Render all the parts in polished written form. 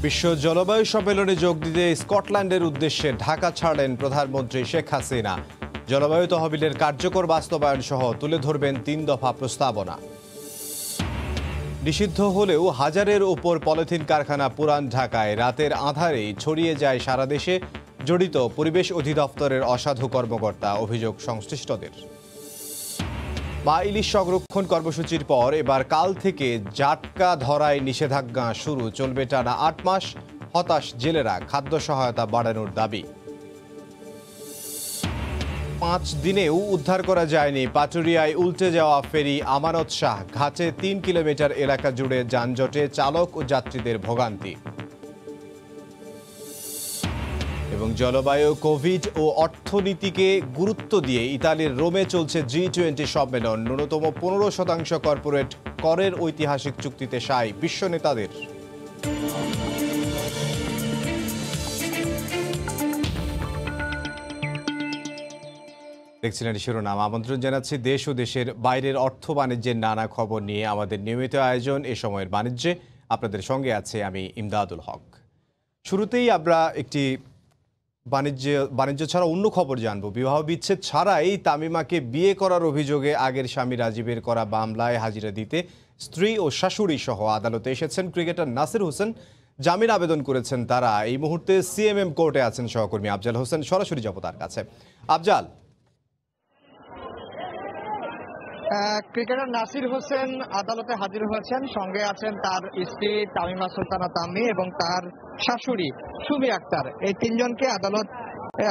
বিশ্ব জলবায়ু সম্মেলনে যোগ দিতে স্কটল্যান্ডের উদ্দেশ্যে ঢাকা ছাড়লেন প্রধানমন্ত্রী শেখ হাসিনা। জলবায়ু তহবিলের কার্যকর বাস্তবায়ন সহ তুলে ধরবেন ৩ দফা প্রস্তাবনা। নিষিদ্ধ হলেও হাজারের ওপর পলিথিন কারখানা পুরান ঢাকায় রাতের আঁধারেই ছড়িয়ে যায় সারা দেশে। জড়িত পরিবেশ অধিদপ্তরের অসাধু কর্মকর্তা, অভিযোগ সংশ্লিষ্টদের। মা ইলিশ সংরক্ষণ কর্মসূচির পর এবার কাল থেকে জাটকা ধরায় নিষেধাজ্ঞা শুরু, চলবে টানা ৮ মাস। হতাশ জেলেরা, খাদ্য সহায়তা বাড়ানোর দাবি। ৫ দিনেও উদ্ধার করা যায়নি পাটুরিয়ায় উল্টে যাওয়া ফেরি আমানত শাহ। ঘাটে ৩ কিলোমিটার এলাকা জুড়ে যানজটে চালক ও যাত্রীদের ভোগান্তি। এবং জলবায়ু, কোভিড ও অর্থনীতিকে গুরুত্ব দিয়ে ইতালির রোমে চলছে G20 সম্মেলন। ন্যূনতম 15% কর্পোরেট করের ঐতিহাসিক চুক্তিতে সায় বিশ্ব নেতাদের। দেখছিলেন শিরোনাম। আমন্ত্রণ জানাচ্ছি দেশ ও দেশের বাইরের অর্থ বাণিজ্যের নানা খবর নিয়ে আমাদের নিয়মিত আয়োজন এ সময়ের বাণিজ্যে। আপনাদের সঙ্গে আছে আমি ইমদাদুল হক। শুরুতেই আমরা একটি বাণিজ্য ছাড়া অন্য খবর জানবো। বিবাহ বিচ্ছেদ ছাড়াই তামিমাকে বিয়ে করার অভিযোগে আগের স্বামী রাজীবের করা মামলায় হাজিরা দিতে স্ত্রী ও শাশুড়ি সহ আদালতে এসেছেন ক্রিকেটার নাসির হোসেন। জামিন আবেদন করেছেন তারা। এই মুহূর্তে সিএমএম কোর্টে আছেন সহকর্মী আফজাল হোসেন। সরাসরি যাব তার কাছে। আফজাল, ক্রিকেটার নাসির হোসেন আদালতে হাজির হয়েছেন। সঙ্গে আছেন তার স্ত্রী তামিমা সুলতানা তাম্মি এবং তার শাশুড়ি সুমি আক্তার। এই তিনজনকে আদালত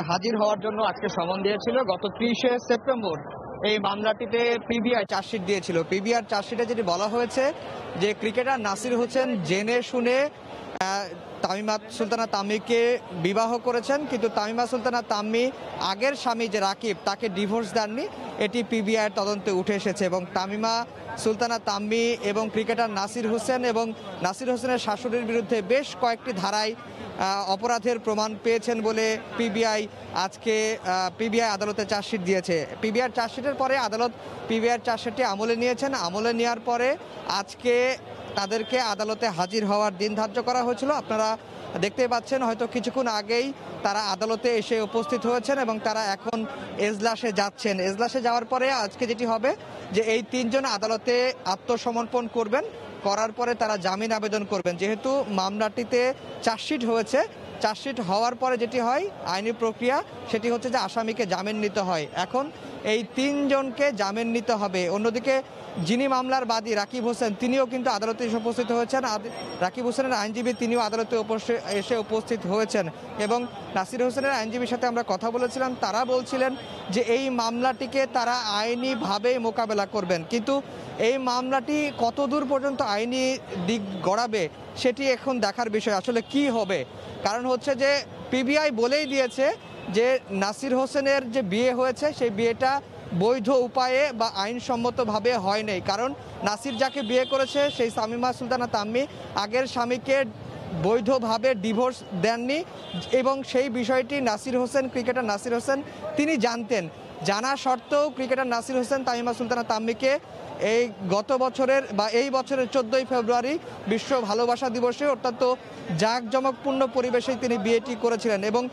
হাজির হওয়ার জন্য আজকে সমন দিয়েছিল। গত 30শে সেপ্টেম্বর এই মামলাটিতে পিবিআই চার্জশিট দিয়েছিল। পিবিআর চার্জশিটে যেটি বলা হয়েছে যে ক্রিকেটার নাসির হোসেন জেনে শুনে তামিমা সুলতানা তাম্মিকে বিবাহ করেছেন, কিন্তু তামিমা সুলতানা তাম্মি আগের স্বামী যে রাকিব তাকে ডিভোর্স দেননি, এটি পিবিআইয়ের তদন্তে উঠে এসেছে। এবং তামিমা সুলতানা তাম্মি এবং ক্রিকেটার নাসির হোসেন এবং নাসির হোসেনের শাশুড়ির বিরুদ্ধে বেশ কয়েকটি ধারায় অপরাধের প্রমাণ পেয়েছেন বলে পিবিআই আদালতে চার্জশিট দিয়েছে। পিবিআর চার্জশিটের পরে আদালত পিবিআর চার্জশিটটি আমলে নিয়েছেন। আমলে নেওয়ার পরে আজকে তাদেরকে আদালতে হাজির হওয়ার দিন ধার্য করা হয়েছিল। আপনারা দেখতে পাচ্ছেন হয়তো কিছুক্ষণ আগেই তারা আদালতে এসে উপস্থিত হয়েছেন এবং তারা এখন এজলাসে যাচ্ছেন। এজলাসে যাওয়ার পরে আজকে যেটি হবে যে এই তিনজন আদালতে আত্মসমর্পণ করবেন, করার পরে তারা জামিন আবেদন করবেন। যেহেতু মামলাটিতে চার্জশিট হয়েছে, চার্জশিট হওয়ার পরে যেটি হয় আইনি প্রক্রিয়া সেটি হচ্ছে যে আসামিকে জামিন নিতে হয়। এখন এই তিনজনকে জামিন নিতে হবে। অন্যদিকে যিনি মামলার বাদী রাকিব হোসেন তিনিও কিন্তু আদালতে এসে উপস্থিত হয়েছেন। রাকিব হোসেনের আইনজীবী তিনিও আদালতে এসে উপস্থিত হয়েছেন এবং নাসির হোসেনের আইনজীবীর সাথে আমরা কথা বলেছিলাম। তারা বলছিলেন যে এই মামলাটিকে তারা আইনিভাবেই মোকাবেলা করবেন, কিন্তু এই মামলাটি কতদূর পর্যন্ত আইনি দিক গড়াবে সেটি এখন দেখার বিষয়। আসলে কি হবে, কারণ হচ্ছে যে পিবিআই বলেই দিয়েছে যে নাসির হোসেনের যে বিয়ে হয়েছে সেই বিয়েটা বৈধ উপায়ে বা আইনসম্মতভাবে হয়নি। কারণ নাসির যাকে বিয়ে করেছে সেই তামিমা সুলতানা তাম্মি আগের স্বামীকে বৈধভাবে ডিভোর্স দেননি এবং সেই বিষয়টি ক্রিকেটার নাসির হোসেন তিনি জানতেন। জানা সত্ত্বেও ক্রিকেটার নাসির হোসেন তামিমা সুলতানা তাম্মিকে এই গত বছরের বা এই বছরের 14ই ফেব্রুয়ারি বিশ্ব ভালোবাসা দিবসে অত্যন্ত জাঁকজমকপূর্ণ পরিবেশেই তিনি বিয়েটি করেছিলেন এবং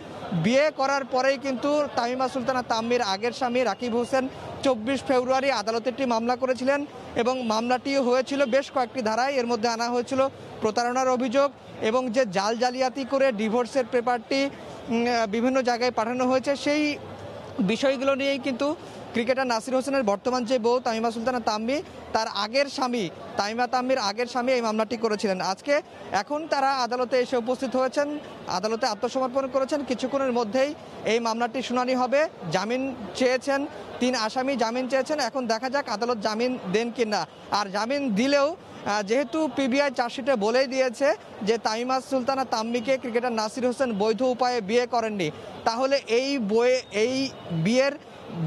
বিয়ে করার পরেই কিন্তু তামিমা সুলতানা তাম্মির আগের স্বামী রাকিব হোসেন 24 ফেব্রুয়ারি আদালতে একটি মামলা করেছিলেন এবং মামলাটিও হয়েছিল বেশ কয়েকটি ধারায়। এর মধ্যে আনা হয়েছিল প্রতারণার অভিযোগ এবং যে জালিয়াতি করে ডিভোর্সের পেপারটি বিভিন্ন জায়গায় পাঠানো হয়েছে, সেই বিষয়গুলো নিয়েই কিন্তু ক্রিকেটার নাসির হোসেনের বর্তমান যে বউ তামিমা সুলতানা তাম্মি তার আগের স্বামী তামিমা তাম্মির আগের স্বামী এই মামলাটি করেছিলেন। এখন তারা আদালতে এসে উপস্থিত হয়েছেন, আদালতে আত্মসমর্পণ করেছেন। কিছুক্ষণের মধ্যেই এই মামলাটি শুনানি হবে। জামিন চেয়েছেন 3 আসামি, জামিন চেয়েছেন। এখন দেখা যাক আদালত জামিন দেন কিনা। আর জামিন দিলেও যেহেতু পিবিআই চার্জশিটে বলেই দিয়েছে যে তামিমা সুলতানা তাম্মিকে ক্রিকেটার নাসির হোসেন বৈধ উপায়ে বিয়ে করেননি, তাহলে এই বিয়ের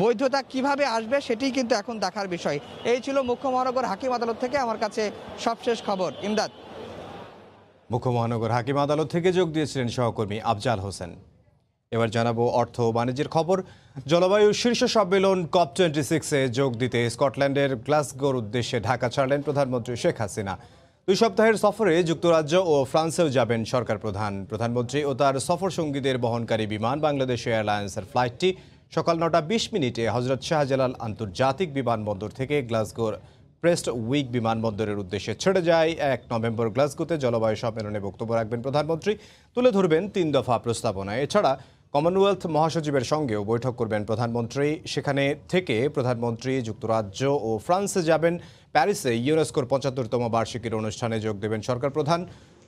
বৈধতা কিভাবে আসবে সেটি কিন্তু এখন দেখার বিষয়। এই ছিল মুখ্য মহানগর হাকিম আদালত থেকে আমার কাছে সবশেষ খবর। ইমদাদ। মুখ্য মহানগর হাকিম আদালত থেকে যোগ দিয়েছিলেন সহকর্মী আফজাল হোসেন। এবার জানাবো অর্থ ও বাণিজ্যের খবর। জলবায়ু শীর্ষ সম্মেলন COP26-এ যোগ দিতে স্কটল্যান্ডের গ্লাসগোর উদ্দেশ্যে ঢাকা ছাড়লেন প্রধানমন্ত্রী শেখ হাসিনা। 2 সপ্তাহের সফরে যুক্তরাজ্য ও ফ্রান্সেও যাবেন সরকার প্রধানমন্ত্রী ও তার সফর সঙ্গীদের বহনকারী বিমান বাংলাদেশ এয়ারলাইন্সের ফ্লাইটটি সকাল 9:20 হজরত শাহজালাল আন্তর্জাতিক বিমানবন্দর থেকে গ্লাসগোর প্রেস্ট উইক বিমানবন্দরের উদ্দেশ্যে ছেড়ে যায়। 1 নভেম্বর গ্লাসগোতে জলবায়ু সম্মেলনে বক্তব্য রাখবেন প্রধানমন্ত্রী, তুলে ধরবেন 3 দফা প্রস্তাবনা। এছাড়া কমনওয়েলথ মহাসচিবের সঙ্গেও বৈঠক করবেন প্রধানমন্ত্রী। সেখানে থেকে প্রধানমন্ত্রী যুক্তরাজ্য ও ফ্রান্সে যাবেন। প্যারিসে ইউনেস্কোর 75তম বার্ষিকীর অনুষ্ঠানে যোগ দেবেন সরকার প্রধান।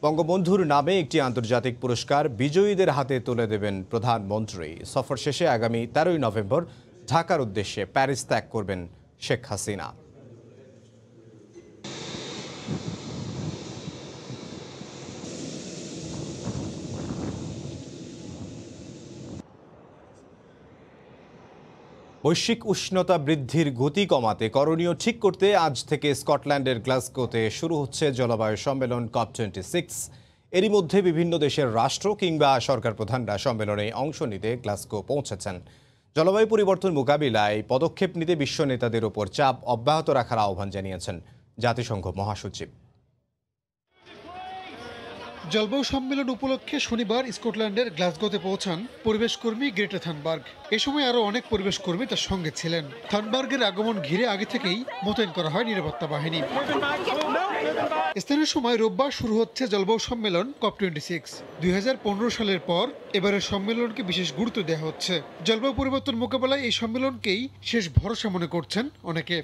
বঙ্গবন্ধুর নামে একটি আন্তর্জাতিক পুরস্কার বিজয়ীদের হাতে তুলে দেবেন প্রধানমন্ত্রী। সফর শেষে আগামী 13 নভেম্বর ঢাকার উদ্দেশ্যে প্যারিস ত্যাগ করবেন শেখ হাসিনা। বৈশ্বিক উষ্ণতা বৃদ্ধির গতি কমাতে করণীয় ঠিক করতে আজ থেকে স্কটল্যান্ডের গ্লাসগোতে শুরু হচ্ছে জলবায়ু সম্মেলন COP26। এরই মধ্যে বিভিন্ন দেশের রাষ্ট্র কিংবা সরকার প্রধানরা সম্মেলনে অংশ নিতে গ্লাসগো পৌঁছেছেন। জলবায়ু পরিবর্তন মোকাবিলায় পদক্ষেপ নিতে বিশ্ব নেতাদের ওপর চাপ অব্যাহত রাখার আহ্বান জানিয়েছেন জাতিসংঘ মহাসচিব। জলবায়ু সম্মেলন উপলক্ষে শনিবার স্কটল্যান্ডের গ্লাসগোতে পৌঁছান পরিবেশকর্মী গ্রেটা থানবার্গ। এ সময় আরও অনেক পরিবেশকর্মী তার সঙ্গে ছিলেন। থানবার্গের আগমন ঘিরে আগে থেকেই মোতায়েন করা হয় নিরাপত্তা বাহিনী। স্থানীয় সময় রোববার শুরু হচ্ছে জলবায়ু সম্মেলন COP26। 2015 সালের পর এবারের সম্মেলনকে বিশেষ গুরুত্ব দেওয়া হচ্ছে। জলবায়ু পরিবর্তন মোকাবেলায় এই সম্মেলনকেই শেষ ভরসা মনে করছেন অনেকে।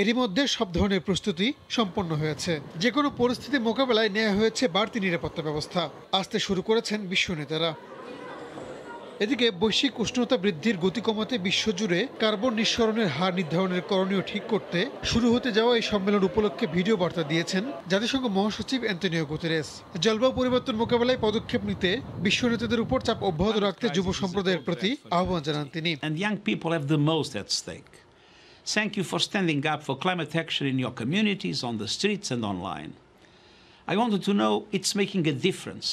এরই মধ্যে সব ধরনের প্রস্তুতি সম্পন্ন হয়েছে। যে কোনো পরিস্থিতি মোকাবেলায় নেওয়া হয়েছে বাড়তি নিরাপত্তা ব্যবস্থা। আসতে শুরু করেছেন বিশ্ব নেতারা। এদিকে বৈশ্বিক উষ্ণতা বৃদ্ধির গতি কমাতে বিশ্বজুড়ে কার্বন নিঃসরণের হার নির্ধারণের করণীয় ঠিক করতে শুরু হতে যাওয়া এই সম্মেলন উপলক্ষে ভিডিও বার্তা দিয়েছেন জাতিসংঘ মহাসচিব অ্যান্টোনিও গুতেরেস। জলবায়ু পরিবর্তন মোকাবেলায় পদক্ষেপ নিতে বিশ্ব নেতাদের উপর চাপ অব্যাহত রাখতে যুব সম্প্রদায়ের প্রতি আহ্বান জানান তিনি। Thank you for standing up for climate action in your communities, on the streets and online. I wanted to know it's making a difference.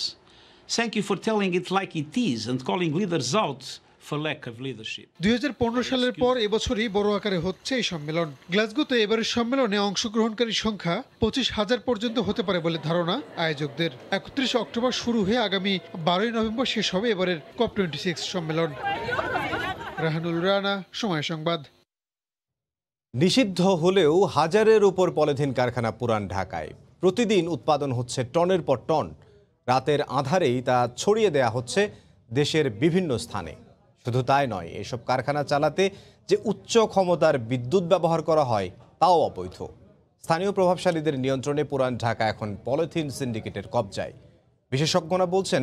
Thank you for telling it like it is and calling leaders out for lack of leadership. 2015 সালের পর এবছরই বড় আকারে হচ্ছে এই সম্মেলন। গ্লাসগোতে এবারের সম্মেলনে অংশগ্রহণকারীর সংখ্যা 25,000 পর্যন্ত হতে পারে বলে ধারণা আয়োজকদের। 31 অক্টোবর শুরু হয়ে আগামী 12 নভেম্বর শেষ হবে এবারের COP26 সম্মেলন। রাহানুল রানা, সময় সংবাদ। নিষিদ্ধ হলেও হাজারের উপর পলিথিন কারখানা পুরান ঢাকায়। প্রতিদিন উৎপাদন হচ্ছে টনের পর টন। রাতের আঁধারেই তা ছড়িয়ে দেয়া হচ্ছে দেশের বিভিন্ন স্থানে। শুধু তাই নয়, এসব কারখানা চালাতে যে উচ্চ ক্ষমতার বিদ্যুৎ ব্যবহার করা হয় তাও অবৈধ। স্থানীয় প্রভাবশালীদের নিয়ন্ত্রণে পুরান ঢাকা এখন পলিথিন সিন্ডিকেটের কবজায়। বিশেষজ্ঞরা বলছেন,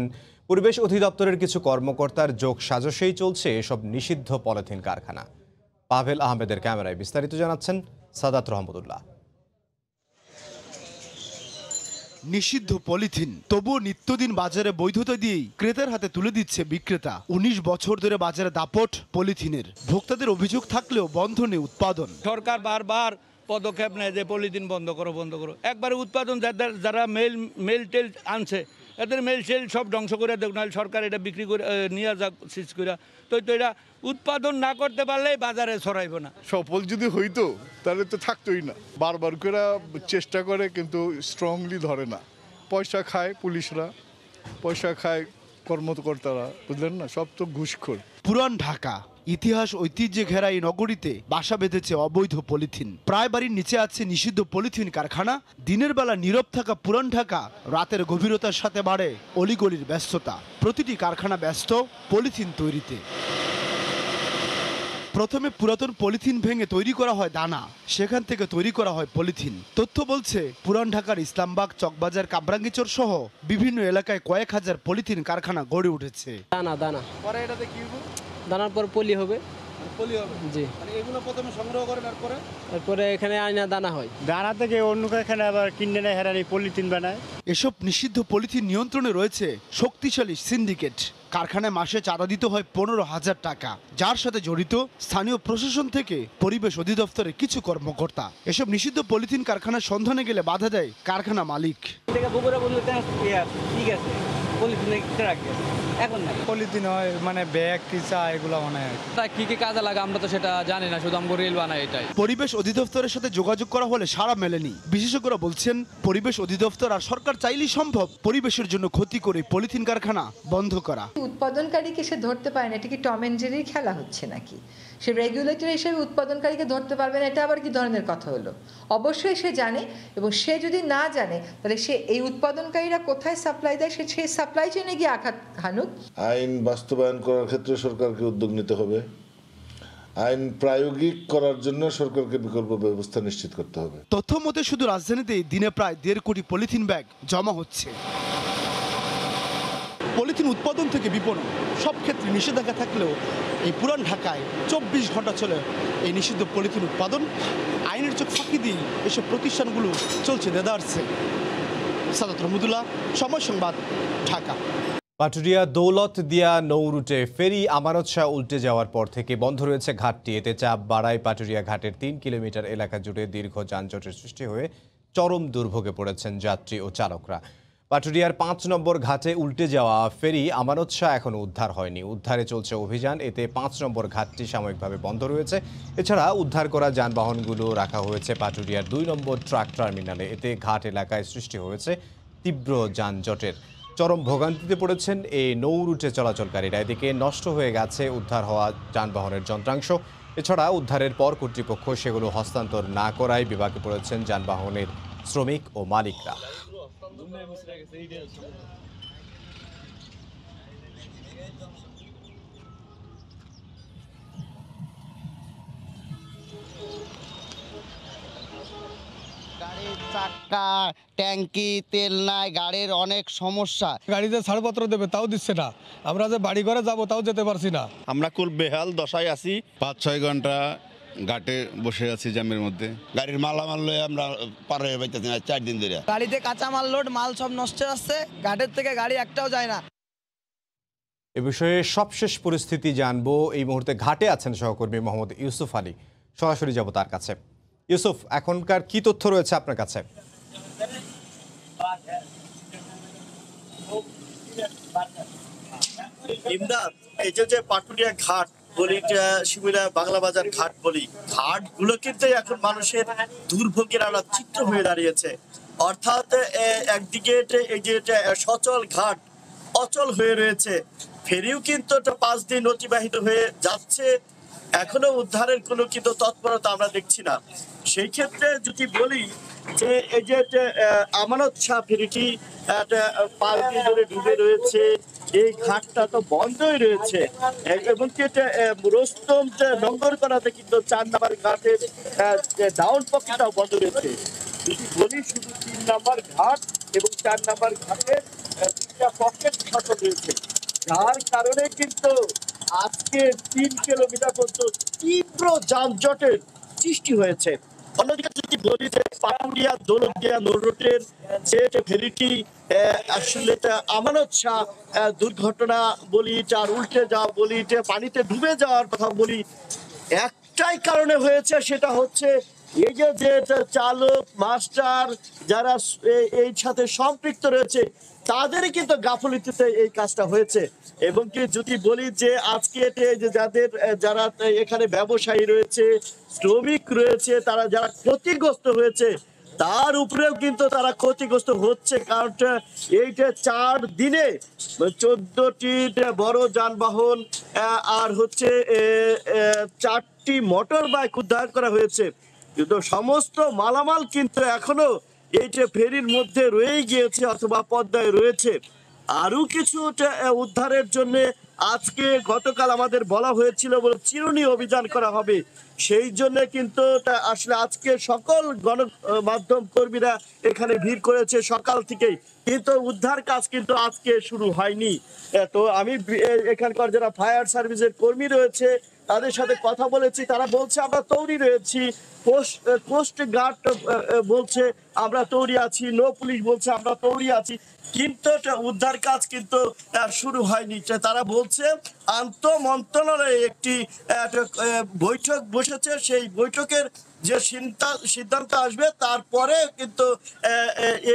পরিবেশ অধিদপ্তরের কিছু কর্মকর্তার যোগ সাজসেই চলছে এসব নিষিদ্ধ পলিথিন কারখানা। পাভেল আহমেদের ক্যামেরায় বিস্তারিত জানাচ্ছেন সাদাত রহমতুল্লাহ। নিষিদ্ধ পলিথিন তবুও নিত্যদিন বাজারে বৈধতা দিয়েই ক্রেতার হাতে তুলে দিচ্ছে বিক্রেতা। 19 বছর ধরে বাজারে দাপট পলিথিনের। ভোক্তাদের অভিযোগ থাকলেও বন্ধ নেই উৎপাদন। সরকার বারবার পদক্ষেপ নেয় যে পলিথিন বন্ধ করো। একবারে উৎপাদন যারা মেল টেল আনছে এদের মেল সেল সব ধ্বংস করে দেখ, নাহলে সরকার এটা বিক্রি করে নিয়ে যাক সিজ করে। তো এটা উৎপাদন না করতে পারলে বাজারে ছড়াইব না। সফল যদি হইতো তাহলে তো থাকতোই না। বারবার করে চেষ্টা করে কিন্তু স্ট্রংলি ধরে না। পয়সা খায় পুলিশরা, পয়সা খায় কর্মকর্তারা, বুঝলেন না, সব তো ঘুষখোর। পুরান ঢাকা ইতিহাস ঐতিহ্যে ঘেরা এই নগরীতে বাসা বেঁধেছে অবৈধ পলিথিন। প্রায় বাড়ির নিচে আছে নিষিদ্ধ পলিথিন কারখানা। দিনের বেলা নীরব থাকা পুরান ঢাকা রাতের গভীরতার সাথে বাড়ে অলিগলির ব্যস্ততা। প্রতিটি কারখানা ব্যস্ত পলিথিন তৈরিতে। প্রথমে পুরাতন পলিথিন ভেঙে তৈরি করা হয় দানা, সেখান থেকে তৈরি করা হয় পলিথিন। তথ্য বলছে পুরান ঢাকার ইসলামবাগ, চকবাজার, কাবরাঙ্গীচর সহ বিভিন্ন এলাকায় কয়েক হাজার পলিথিন কারখানা গড়ে উঠেছে। দানার পর পলি হবে। জি, এগুলো প্রথমে সংগ্রহ করেন, তারপরে এখানে আয়না দানা হয়। দানা থেকে অন্য কারখানা আবার কিনে নেয়, হেরানি পলিথিন বানায়। এসব নিষিদ্ধ পলিথিন নিয়ন্ত্রণে রয়েছে শক্তিশালী সিন্ডিকেট। কারখানায় মাসে চাঁদা দিতে হয় 15,000 টাকা, যার সাথে জড়িত স্থানীয় প্রশাসন থেকে পরিবেশ অধিদপ্তরের কিছু কর্মকর্তা। এসব নিষিদ্ধ পলিথিন কারখানার সন্ধানে গেলে বাধা দেয় কারখানা মালিক। পলিথিনে রাখে এখন নাই। পলিথিন হয় মানে ব্যাগ টিসা এগুলো মানে তা কি কি কাজে লাগে আমরা তো সেটা জানি না, শুধু আমরা রিল বানাই এটাই। পরিবেশ অধিদপ্তরের সাথে যোগাযোগ করা হলে সাড়া মেলেনি। বিশেষজ্ঞরা বলছেন পরিবেশ অধিদপ্তর আর সরকার চাইলেই সম্ভব পরিবেশের জন্য ক্ষতি করে পলিথিন কারখানা বন্ধ করা। উৎপাদনকারীকে সে ধরতে পারে না, এটা কি টম এন্ড জেরির খেলা হচ্ছে নাকি? সে রেগুলেটর হিসেবে উৎপাদনকারীকে ধরতে পারবে না, এটা আবার কি ধরনের কথা হলো? অবশ্যই সে জানে, এবং সে যদি না জানে তাহলে সে এই উৎপাদনকারীরা কোথায় সাপ্লাই দেয় সে সেই সাপ্লাই চেনে গিয়ে আঘাত হানুক। আইন বাস্তবায়ন করার ক্ষেত্রে সরকারকে উদ্যোগ নিতে হবে, আইন প্রায়োগিক করার জন্য সরকারকে বিকল্প ব্যবস্থা নিশ্চিত করতে হবে। তথ্য মতে শুধু রাজধানীতে দিনে প্রায় 1.5 কোটি পলিথিন ব্যাগ জমা হচ্ছে। পলিথিন উৎপাদন থেকে বিপণন সব ক্ষেত্রে নিষেধাজ্ঞা থাকলেও এই পুরান ঢাকায় 24 ঘন্টা চলে এই নিষিদ্ধ পলিথিন উৎপাদন। আইনের চোখ ফাঁকি দিয়ে এসব প্রতিষ্ঠানগুলো চলছে দেদারসে। সাদাত রহমতুল্লাহ, সময় সংবাদ, ঢাকা। পাটুরিয়া দৌলতদিয়া নৌ রুটে ফেরি আমানত শাহ উল্টে যাওয়ার পর থেকে বন্ধ রয়েছে ঘাটটি। এতে চাপ বাড়ায় পাটুরিয়া ঘাটের 3 কিলোমিটার এলাকা জুড়ে দীর্ঘ যানজটের সৃষ্টি হয়ে চরম দুর্ভোগে পড়েছেন যাত্রী ও চালকরা। পাটুরিয়ার 5 নম্বর ঘাটে উল্টে যাওয়া ফেরি আমানত শাহ এখনও উদ্ধার হয়নি। উদ্ধারে চলছে অভিযান। এতে 5 নম্বর ঘাটটি সাময়িকভাবে বন্ধ রয়েছে। এছাড়া উদ্ধার করা যানবাহনগুলো রাখা হয়েছে পাটুরিয়ার 2 নম্বর ট্রাক টার্মিনালে। এতে ঘাট এলাকায় সৃষ্টি হয়েছে তীব্র যানজটের। চরম ভোগান্তিতে পড়েছেন এই নৌ রুটে চলাচলকারীরা। এদিকে নষ্ট হয়ে গেছে উদ্ধার হওয়া যানবাহনের যন্ত্রাংশ। এছাড়া উদ্ধারের পর কর্তৃপক্ষ সেগুলো হস্তান্তর না করায় বিপাকে পড়েছেন যানবাহনের শ্রমিক ও মালিকরা। গাড়ির চাক্কা, ট্যাঙ্কি, তেল নাই, গাড়ির অনেক সমস্যা। গাড়িতে ছাড়পত্র দেবে তাও দিচ্ছে না, আমরা যে বাড়ি ঘরে যাবো তাও যেতে পারছি না। আমরা খুব বেহাল দশায় আছি। 5-6 ঘন্টা ঘাটে বসে আছি জ্যামের মধ্যে। গাড়ির মালামাল লয়ে আমরা পার হয়ে পাইতেছি না 4 দিন ধরে। গাড়িতে কাঁচামাল লোড, মাল সব নষ্ট হচ্ছে, ঘাটের থেকে গাড়ি একটাও যায় না। এ বিষয়ে সবশেষ পরিস্থিতি জানবো। এই মুহূর্তে ঘাটে আছেন সহকর্মী মোহাম্মদ ইউসুফ আলী। সরাসরি যাব তার কাছে। ইউসুফ, এখনকার কি তথ্য রয়েছে আপনার কাছে? ইমদাদ, এই যে পাটুরিয়া ঘাট বলি, শিমুলিয়া বাংলা বাজার ঘাট বলি, ঘাটগুলো কিন্তু এখন মানুষের দুর্ভোগের একটা চিত্র হয়ে দাঁড়িয়েছে। অর্থাৎ একদিকে এই যে সচল ঘাট অচল হয়ে রয়েছে, ফেরিও কিন্তু 5 দিন অতিবাহিত হয়ে যাচ্ছে, এখনো উদ্ধারের কোনো কিন্তু তৎপরতা আমরা দেখছি না। সেই ক্ষেত্রে যদি বলি যে এই যে আমানত শাহ ফেরিটি 5 দিন ধরে ডুবে রয়েছে, এই ঘাটটা তো বন্ধই রয়েছে, এবং রোস্তম নঙ্গর করাতে কিন্তু 4 নম্বর ঘাটের ডাউন পকেটটাও বন্ধ রয়েছে। যদি বলি শুধু 3 নম্বর ঘাট এবং 4 নম্বর ঘাটের 2টা পকেট সচল রয়েছে, যার কারণে কিন্তু আজকে 3 কিলোমিটার পর্যন্ত তীব্র যানজটের সৃষ্টি হয়েছে। অন্যদিকে যদি বলি যে পাটুরিয়া দৌলতদিয়া নৌ রুটের যে ফেরিটি আসলে আমানত শাহ দুর্ঘটনা বলি, যার উল্টে যাওয়া বলি, যে পানিতে ডুবে যাওয়ার কথা বলি, একটাই কারণে হয়েছে, সেটা হচ্ছে এই যে চালক মাস্টার যারা এই সাথে সম্পৃক্ত রয়েছে তাদেরই কিন্তু গাফিলতিতে এই কাজটা হয়েছে। এবং কি যদি বলি যে আজকে যারা এখানে ব্যবসায়ী রয়েছে, শ্রমিক রয়েছে, তারা যারা ক্ষতিগ্রস্ত হয়েছে তার উপরেও কিন্তু তারা ক্ষতিগ্রস্ত হচ্ছে। কারণ এইটা 4 দিনে 14টি বড় যানবাহন আর হচ্ছে 4টি মোটর বাইক উদ্ধার করা হয়েছে, কিন্তু সমস্ত মালামাল কিন্তু এখনো এই যে ফেরির মধ্যে রয়ে গিয়েছে অথবা পদ্মায় রয়েছে। আরো কিছু উদ্ধারের জন্য আজকে গতকাল আমাদের বলা হয়েছিল বলে চিরুনি অভিযান করা হবে, সেই জন্য কিন্তু আসলে আজকে সকল গণমাধ্যম কর্মীরা এখানে ভিড় করেছে সকাল থেকেই, কিন্তু উদ্ধার কাজ কিন্তু আজকে শুরু হয়নি। তো আমি এখানকার যারা ফায়ার সার্ভিসের কর্মী রয়েছে তাদের সাথে কথা বলেছি, তারা বলছে আমরা তৈরি রয়েছি। কোস্ট গার্ড বলছে আমরা তৈরি আছি, নৌ পুলিশ বলছে আমরা তৈরি আছি, কিন্তু উদ্ধার কাজ কিন্তু শুরু হয়নি। তারা বলছে আন্তঃ মন্ত্রণালয়ে একটি বৈঠক বসেছে, সেই বৈঠকের যে সিদ্ধান্ত আসবে তারপরে কিন্তু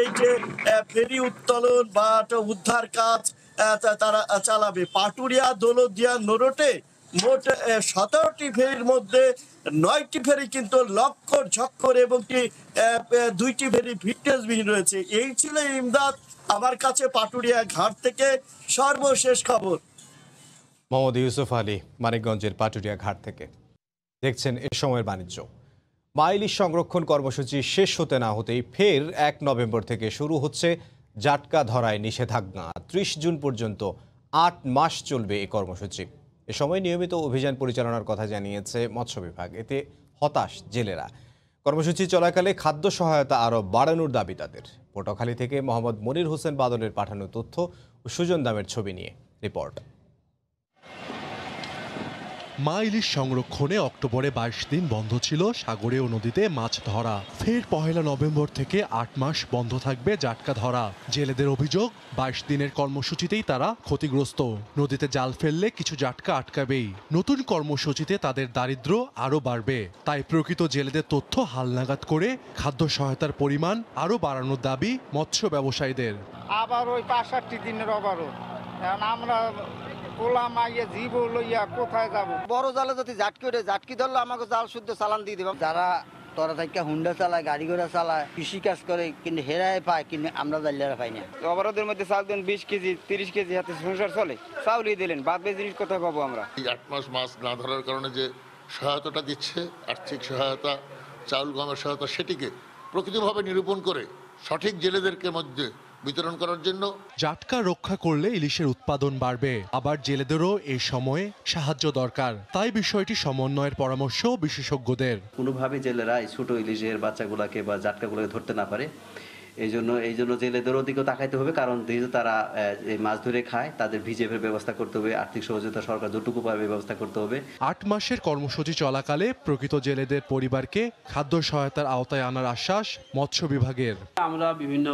এই যে ফেরি উত্তোলন বা উদ্ধার কাজ তারা চালাবে। পাটুরিয়া, দৌলতদিয়া, নরোটে মোট 17টি ফেরির মধ্যে 9টি ফেরি কিন্তু লক্কর ঝক্কর এবং 2টি ফেরি ফিটনেসবিহীন রয়েছে। এই ছিল ইমদাদ আমার কাছে পাটুরিয়া ঘাট থেকে সর্বশেষ খবর। মোহাম্মদ ইউসুফ আলী, মানিকগঞ্জের পাটুরিয়া ঘাট থেকে। দেখছেন এ সময়ের বাণিজ্য। মা ইলিশ সংরক্ষণ কর্মসূচি শেষ হতে না হতেই ফের 1 নভেম্বর থেকে শুরু হচ্ছে জাটকা ধরায় নিষেধাজ্ঞা। 30 জুন পর্যন্ত 8 মাস চলবে এই কর্মসূচি। এ সময় নিয়মিত অভিযান পরিচালনার কথা জানিয়েছে মৎস্য বিভাগ। এতে হতাশ জেলেরা। কর্মসূচি চলাকালে খাদ্য সহায়তা আরও বাড়ানোর দাবি তাদের। পটুয়াখালী থেকে মোহাম্মদ মনির হোসেন বাদলের পাঠানো তথ্য ও সুজন দামের ছবি নিয়ে রিপোর্ট। মা ইলিশ সংরক্ষণে অক্টোবরে 22 দিন বন্ধ ছিল সাগরে ও নদীতে মাছ ধরা। ফের 1 নভেম্বর থেকে 8 মাস বন্ধ থাকবে জাটকা ধরা। জেলেদের অভিযোগ 22 দিনের কর্মসূচিতেই তারা ক্ষতিগ্রস্ত। নদীতে জাল ফেললে কিছু জাটকা আটকাবেই। নতুন কর্মসূচিতে তাদের দারিদ্র্য আরও বাড়বে। তাই প্রকৃত জেলেদের তথ্য হালনাগাদ করে খাদ্য সহায়তার পরিমাণ আরও বাড়ানোর দাবি মৎস্য ব্যবসায়ীদের। আবার ওই 65 দিনের অবরোধ, কারণ আমরা কোথায় যাব? বড় জালে যদি জাটকি ধরলে আমাকে জাল শুদ্ধ চালান দিয়ে দেব। যারা তোরা থেকে হুন্ডা চালায়, গাড়ি ঘোড়া চালায়, কৃষি কাজ করে, কিন্তু হেরায় পায়, কিন্তু আমরা জালিয়ারা পাই না। অবরোধের মধ্যে চাল দেন 20 কেজি 30 কেজি হাতে সংসার চলে, চাউলই দিলেন, বাদ বাকি জিনিস কোথায় পাবো আমরা? 8 মাস মাছ না ধরার কারণে যে সহায়তাটা দিচ্ছে, আর্থিক সহায়তা, চাউল গমের সহায়তা, সেটিকে প্রকৃতভাবে নিরূপণ করে সঠিক জেলেদেরকে মধ্যে বিতরণ করার জন্য। জাটকা রক্ষা করলে ইলিশের উৎপাদন বাড়বে, আবার জেলেদেরও এই সময়ে সাহায্য দরকার। তাই বিষয়টি সমন্বয়ের পরামর্শ বিশেষজ্ঞদের। কোনোভাবে জেলেরা এই ছোট ইলিশের বাচ্চাগুলোকে বা জাটকাগুলোকে ধরতে না পারে, এই জন্য জেলেদেরও দিকেও তাকাইতে হবে। কারণ যেহেতু তারা এই মাছ ধরে খায়, তাদের ভিজিএফের ব্যবস্থা করতে হবে, আর্থিক সহযোগিতা সরকার যতটুকু পাবে ব্যবস্থা করতে হবে। 8 মাসের কর্মসূচি চলাকালে প্রকৃত জেলেদের পরিবারকে খাদ্য সহায়তার আওতায় আনার আশ্বাস মৎস্য বিভাগের। আমরা বিভিন্ন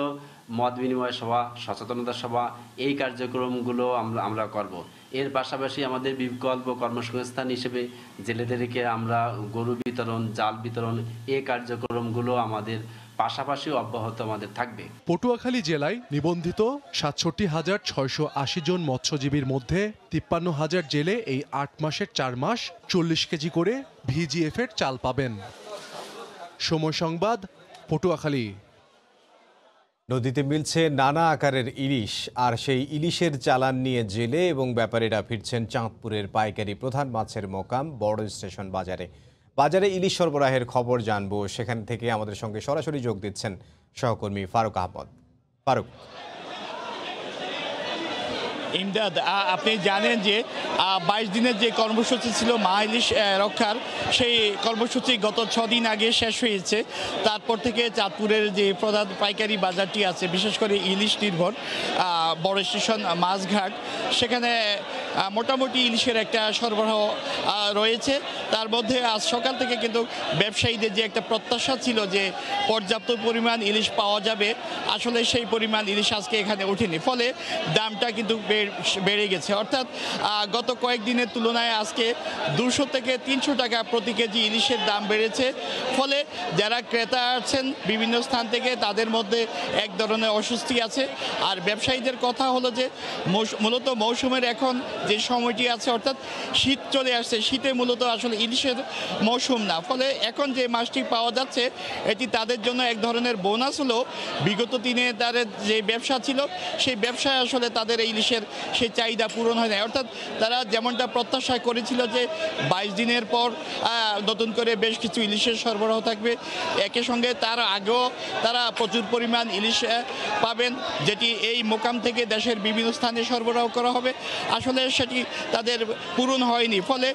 মত বিনিময় সভা, সচেতনতা সভা, এই কার্যক্রমগুলো আমরা করব। এর পাশাপাশি আমাদের বিকল্প কর্মসংস্থান হিসেবে জেলেদেরকে আমরা গরু বিতরণ, জাল বিতরণ, এই কার্যক্রমগুলো আমাদের পাশাপাশি অব্যাহত আমাদের থাকবে। পটুয়াখালী জেলায় নিবন্ধিত 67,680 জন মৎস্যজীবীর মধ্যে 53,000 জেলে এই 8 মাসের 4 মাস 40 কেজি করে ভিজিএফ এর চাল পাবেন। সময় সংবাদ, পটুয়াখালী। নদীতে মিলছে নানা আকারের ইলিশ, আর সেই ইলিশের চালান নিয়ে জেলে এবং ব্যাপারীরা ফিরছেন চাঁদপুরের পাইকারি প্রধান মাছের মোকাম বড় স্টেশন বাজারে। বাজারে ইলিশ সরবরাহের খবর জানবো, সেখান থেকে আমাদের সঙ্গে সরাসরি যোগ দিচ্ছেন সহকর্মী ফারুক আহমদ। ফারুক। ইমদাদ, আপনি জানেন যে 22 দিনের যে কর্মসূচি ছিল মা ইলিশ রক্ষার, সেই কর্মসূচি গত 6 দিন আগে শেষ হয়েছে। তারপর থেকে চাঁদপুরের যে প্রধান পাইকারি বাজারটি আছে, বিশেষ করে ইলিশ নির্ভর বড় স্টেশন মাছঘাট, সেখানে মোটামুটি ইলিশের একটা সরবরাহ রয়েছে। তার মধ্যে আজ সকাল থেকে কিন্তু ব্যবসায়ীদের যে একটা প্রত্যাশা ছিল যে পর্যাপ্ত পরিমাণ ইলিশ পাওয়া যাবে, আসলে সেই পরিমাণ ইলিশ আজকে এখানে ওঠেনি, ফলে দামটা কিন্তু বেড়ে গেছে। অর্থাৎ গত কয়েকদিনের তুলনায় আজকে 200 থেকে 300 টাকা প্রতি কেজি ইলিশের দাম বেড়েছে। ফলে যারা ক্রেতা আছেন বিভিন্ন স্থান থেকে, তাদের মধ্যে এক ধরনের অস্বস্তি আছে। আর ব্যবসায়ীদের কথা হলো যে মূলত মৌসুমের এখন যে সময়টি আছে, অর্থাৎ শীত চলে আসছে, শীতে মূলত আসলে ইলিশের মৌসুম না, ফলে এখন যে মাছটি পাওয়া যাচ্ছে এটি তাদের জন্য এক ধরনের বোনাস হলো। বিগত দিনে তাদের যে ব্যবসা ছিল, সেই ব্যবসায় আসলে তাদের এই ইলিশের সেই চাহিদা পূরণ হয় না। অর্থাৎ তারা যেমনটা প্রত্যাশা করেছিল যে 22 দিনের পর নতুন করে বেশ কিছু ইলিশের সরবরাহ থাকবে, একই সঙ্গে তার আগেও তারা প্রচুর পরিমাণ ইলিশ পাবেন, যেটি এই মোকাম থেকে দেশের বিভিন্ন স্থানে সরবরাহ করা হবে। আসলে সেটি তাদের পূরণ হয়নি। ফলে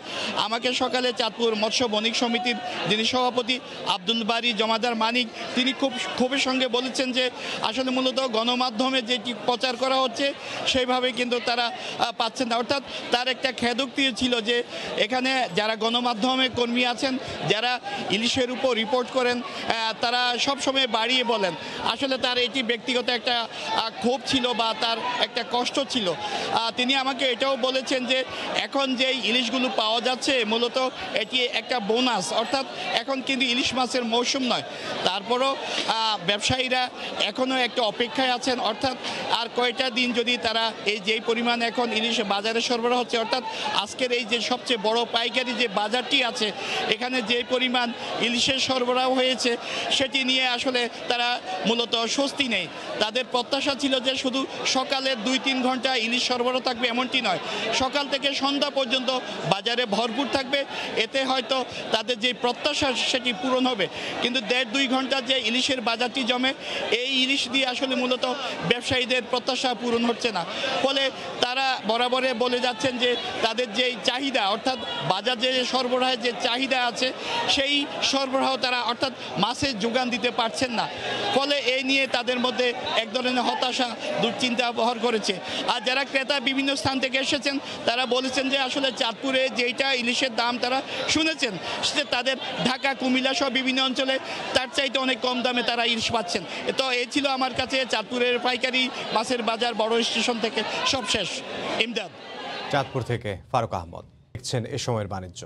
আমাকে সকালে চাঁদপুর মৎস্য বণিক সমিতির যিনি সভাপতি আব্দুল বারী জমাদার মানিক, তিনি খুব ক্ষোভের সঙ্গে বলেছেন যে আসলে মূলত গণমাধ্যমে যেটি প্রচার করা হচ্ছে সেইভাবে কিন্তু তারা পাচ্ছেন না। অর্থাৎ তার একটা খেদোক্তি ছিল যে এখানে যারা গণমাধ্যমে কর্মী আছেন, যারা ইলিশের উপর রিপোর্ট করেন, তারা সবসময় বাড়িয়ে বলেন। আসলে তার এটি ব্যক্তিগত একটা ক্ষোভ ছিল বা তার একটা কষ্ট ছিল। তিনি আমাকে এটাও বলেছেন যে এখন যে ইলিশগুলো পাওয়া যাচ্ছে মূলত এটি একটা বোনাস, অর্থাৎ এখন কিন্তু ইলিশ মাছের মৌসুম নয়। তারপরও ব্যবসায়ীরা এখনও একটা অপেক্ষায় আছেন, অর্থাৎ আর কয়টা দিন যদি তারা এই যেই পরিমাণ এখন ইলিশ বাজারে সরবরাহ হচ্ছে, অর্থাৎ আজকের এই যে সবচেয়ে বড় পাইকারি যে বাজারটি আছে এখানে যে পরিমাণ ইলিশের সরবরাহ হয়েছে সেটি নিয়ে আসলে তারা মূলত স্বস্তি নেই। তাদের প্রত্যাশা ছিল যে শুধু সকালে 2-3 ঘন্টা ইলিশ সরবরাহ থাকবে এমনটি নয়, সকাল থেকে সন্ধ্যা পর্যন্ত বাজারে ভরপুর থাকবে, এতে হয়তো তাদের যে প্রত্যাশা সেটি পূরণ হবে। কিন্তু 1.5-2 ঘন্টা যে ইলিশের বাজারটি জমে এই ইলিশ দিয়ে আসলে মূলত ব্যবসায়ীদের প্রত্যাশা পূরণ হচ্ছে না। ফলে তারা বরাবরে বলে যাচ্ছেন যে তাদের যে চাহিদা, অর্থাৎ বাজার যে সরবরাহের যে চাহিদা আছে সেই সরবরাহ তারা অর্থাৎ মাছের যোগান দিতে পারছেন না। ফলে এই নিয়ে তাদের মধ্যে এক ধরনের হতাশা দুশ্চিন্তা বহর করেছে। আর যারা ক্রেতা বিভিন্ন স্থান থেকে এসেছেন তারা বলেছেন যে আসলে চাঁদপুরে যেইটা ইলিশের দাম তারা শুনেছেন সেটা তাদের ঢাকা, কুমিল্লা সহ বিভিন্ন অঞ্চলে তার চাইতে অনেক কম দামে তারা ইলিশ পাচ্ছেন। তো এই ছিল আমার কাছে চাঁদপুরের পাইকারি মাছের বাজার বড় স্টেশন থেকে সব শেষ। ইমদাদ, চাঁদপুর থেকে ফারুক আহমদ। দেখছেন এ সময়ের বাণিজ্য।